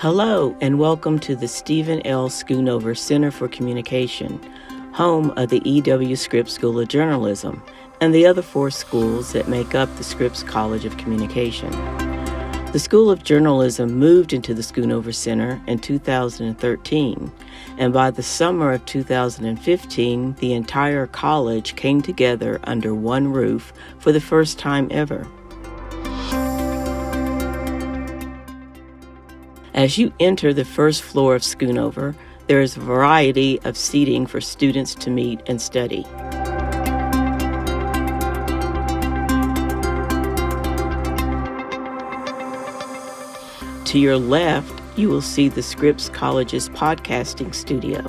Hello, and welcome to the Stephen L. Schoonover Center for Communication, home of the W Scripps School of Journalism, and the other 4 schools that make up the Scripps College of Communication. The School of Journalism moved into the Schoonover Center in 2013, and by the summer of 2015, the entire college came together under one roof for the first time ever. As you enter the first floor of Schoonover, there is a variety of seating for students to meet and study. To your left, you will see the Scripps College's podcasting studio.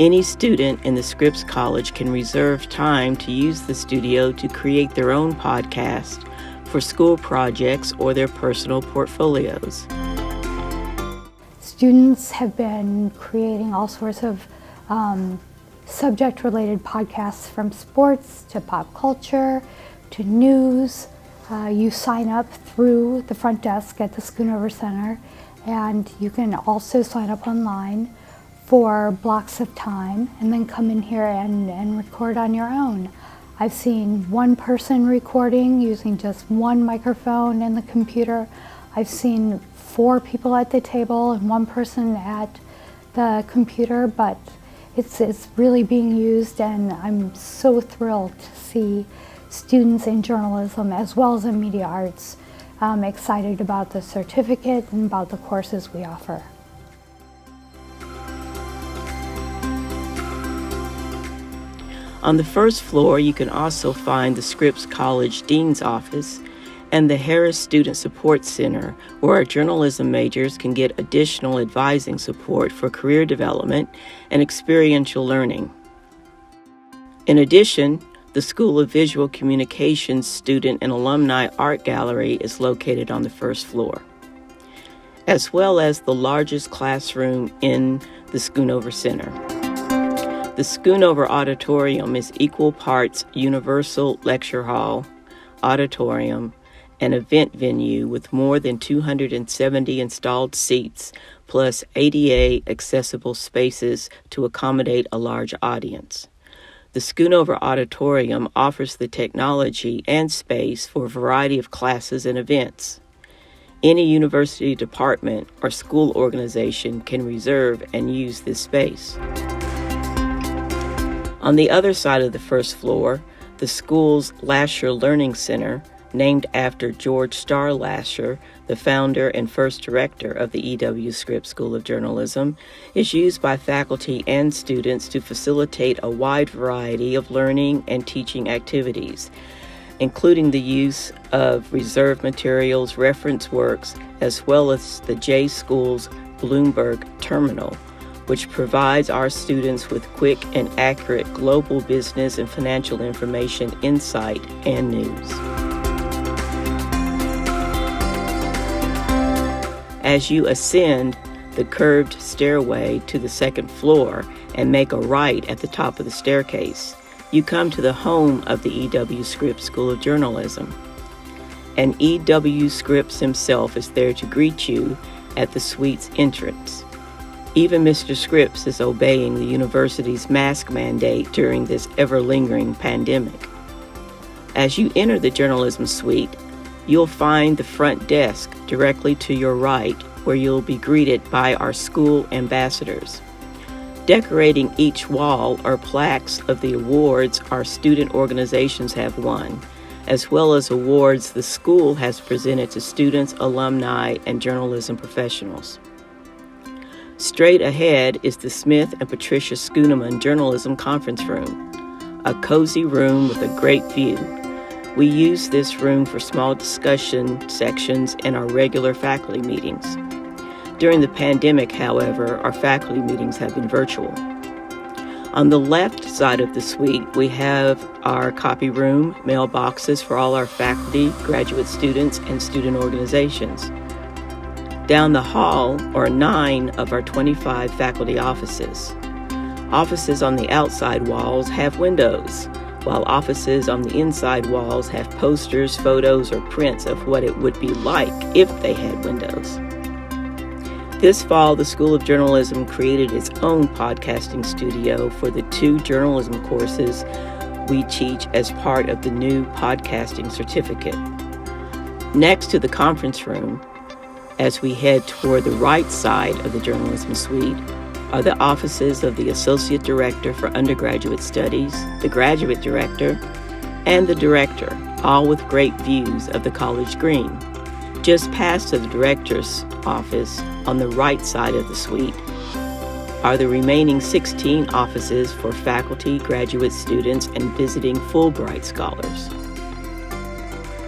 Any student in the Scripps College can reserve time to use the studio to create their own podcast for school projects or their personal portfolios. Students have been creating all sorts of subject-related podcasts, from sports to pop culture to news. You sign up through the front desk at the Schoonover Center, and you can also sign up online for blocks of time and then come in here and record on your own. I've seen one person recording using just one microphone and the computer. I've seen 4 people at the table and 1 person at the computer, but it's really being used, and I'm so thrilled to see students in journalism as well as in media arts excited about the certificate and about the courses we offer. On the first floor, you can also find the Scripps College Dean's Office and the Harris Student Support Center, where our journalism majors can get additional advising support for career development and experiential learning. In addition, the School of Visual Communications Student and Alumni Art Gallery is located on the first floor, as well as the largest classroom in the Schoonover Center. The Schoonover Auditorium is equal parts Universal Lecture Hall, auditorium, an event venue with more than 270 installed seats, plus ADA accessible spaces to accommodate a large audience. The Schoonover Auditorium offers the technology and space for a variety of classes and events. Any university department or school organization can reserve and use this space. On the other side of the first floor, the school's Lasher Learning Center, named after George Starr Lasher, the founder and first director of the W Scripps School of Journalism, is used by faculty and students to facilitate a wide variety of learning and teaching activities, including the use of reserved materials, reference works, as well as the J School's Bloomberg Terminal, which provides our students with quick and accurate global business and financial information, insight, and news. As you ascend the curved stairway to the second floor and make a right at the top of the staircase, you come to the home of the W Scripps School of Journalism. And W Scripps himself is there to greet you at the suite's entrance. Even Mr. Scripps is obeying the university's mask mandate during this ever-lingering pandemic. As you enter the journalism suite, you'll find the front desk directly to your right, where you'll be greeted by our school ambassadors. Decorating each wall are plaques of the awards our student organizations have won, as well as awards the school has presented to students, alumni, and journalism professionals. Straight ahead is the Smith and Patricia Schooneman Journalism Conference Room, a cozy room with a great view. We use this room for small discussion sections in our regular faculty meetings. During the pandemic, however, our faculty meetings have been virtual. On the left side of the suite, we have our copy room, mailboxes for all our faculty, graduate students, and student organizations. Down the hall are 9 of our 25 faculty offices. Offices on the outside walls have windows, while offices on the inside walls have posters, photos, or prints of what it would be like if they had windows. This fall, the School of Journalism created its own podcasting studio for the 2 journalism courses we teach as part of the new podcasting certificate. Next to the conference room, as we head toward the right side of the journalism suite, are the offices of the Associate Director for Undergraduate Studies, the Graduate Director, and the Director, all with great views of the College Green. Just past the Director's office, on the right side of the suite, are the remaining 16 offices for faculty, graduate students, and visiting Fulbright scholars.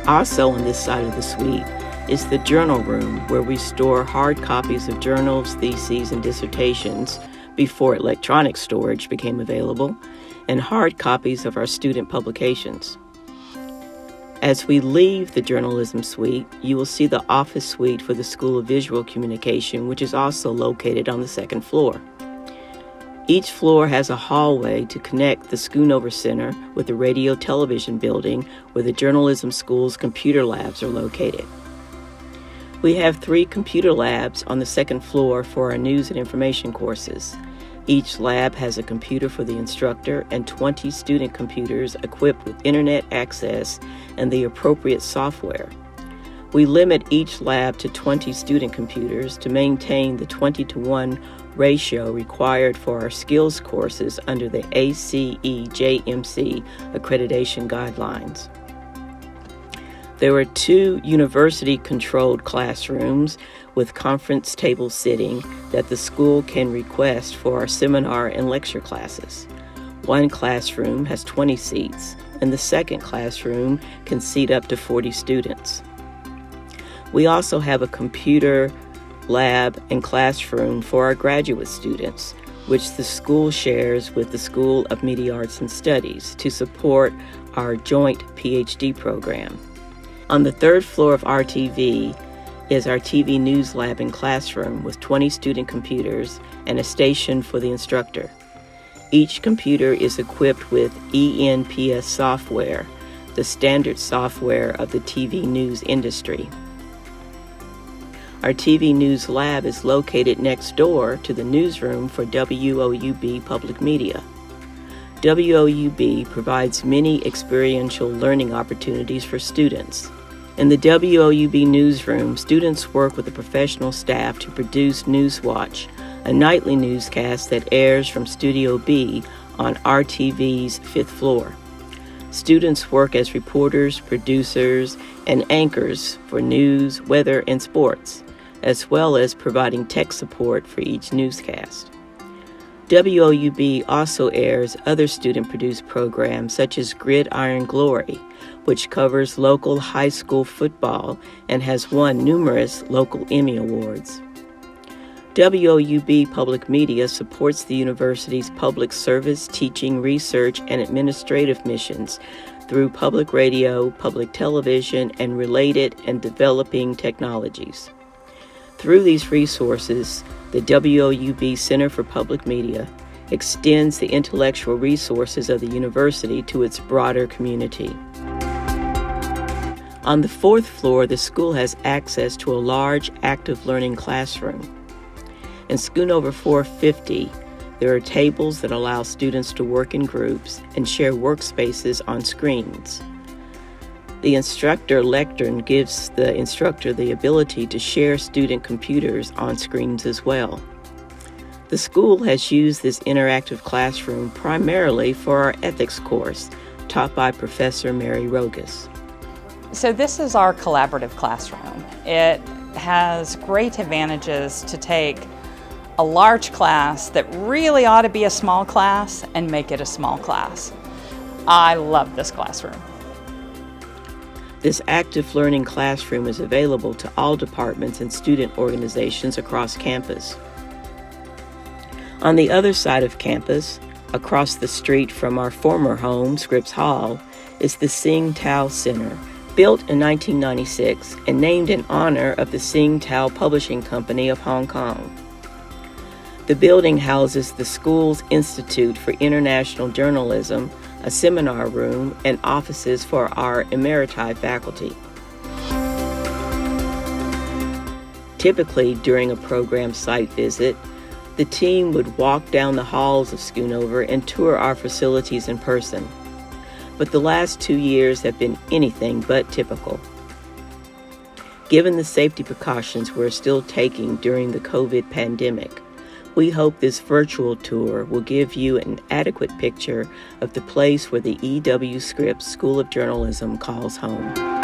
Also on this side of the suite is the journal room, where we store hard copies of journals, theses, and dissertations before electronic storage became available, and hard copies of our student publications. As we leave the journalism suite, you will see the office suite for the School of Visual Communication, which is also located on the 2nd floor. Each floor has a hallway to connect the Schoonover Center with the Radio Television building where the journalism school's computer labs are located. We have 3 computer labs on the 2nd floor for our news and information courses. Each lab has a computer for the instructor and 20 student computers equipped with internet access and the appropriate software. We limit each lab to 20 student computers to maintain the 20-to-1 ratio required for our skills courses under the ACE-JMC accreditation guidelines. There are 2 university-controlled classrooms with conference table sitting that the school can request for our seminar and lecture classes. One classroom has 20 seats, and the second classroom can seat up to 40 students. We also have a computer lab and classroom for our graduate students, which the school shares with the School of Media Arts and Studies to support our joint PhD program. On the 3rd floor of RTV is our TV News Lab and classroom with 20 student computers and a station for the instructor. Each computer is equipped with ENPS software, the standard software of the TV news industry. Our TV News Lab is located next door to the newsroom for WOUB Public Media. WOUB provides many experiential learning opportunities for students. In the WOUB newsroom, students work with the professional staff to produce Newswatch, a nightly newscast that airs from Studio B on RTV's 5th floor. Students work as reporters, producers, and anchors for news, weather, and sports, as well as providing tech support for each newscast. WOUB also airs other student-produced programs such as Gridiron Glory, which covers local high school football and has won numerous local Emmy Awards. WOUB Public Media supports the university's public service, teaching, research, and administrative missions through public radio, public television, and related and developing technologies. Through these resources, the WOUB Center for Public Media extends the intellectual resources of the university to its broader community. On the 4th floor, the school has access to a large active learning classroom. In Schoonover 450, there are tables that allow students to work in groups and share workspaces on screens. The instructor lectern gives the instructor the ability to share student computers on screens as well. The school has used this interactive classroom primarily for our ethics course, taught by Professor Mary Rogas. So this is our collaborative classroom. It has great advantages to take a large class that really ought to be a small class and make it a small class. I love this classroom. This active learning classroom is available to all departments and student organizations across campus. On the other side of campus, across the street from our former home, Scripps Hall, is the Sing Tao Center, built in 1996 and named in honor of the Sing Tao Publishing Company of Hong Kong. The building houses the school's Institute for International Journalism, a seminar room, and offices for our emeriti faculty. Typically, during a program site visit, the team would walk down the halls of Schoonover and tour our facilities in person. But the last 2 years have been anything but typical. Given the safety precautions we're still taking during the COVID pandemic, we hope this virtual tour will give you an adequate picture of the place where the E.W. Scripps School of Journalism calls home.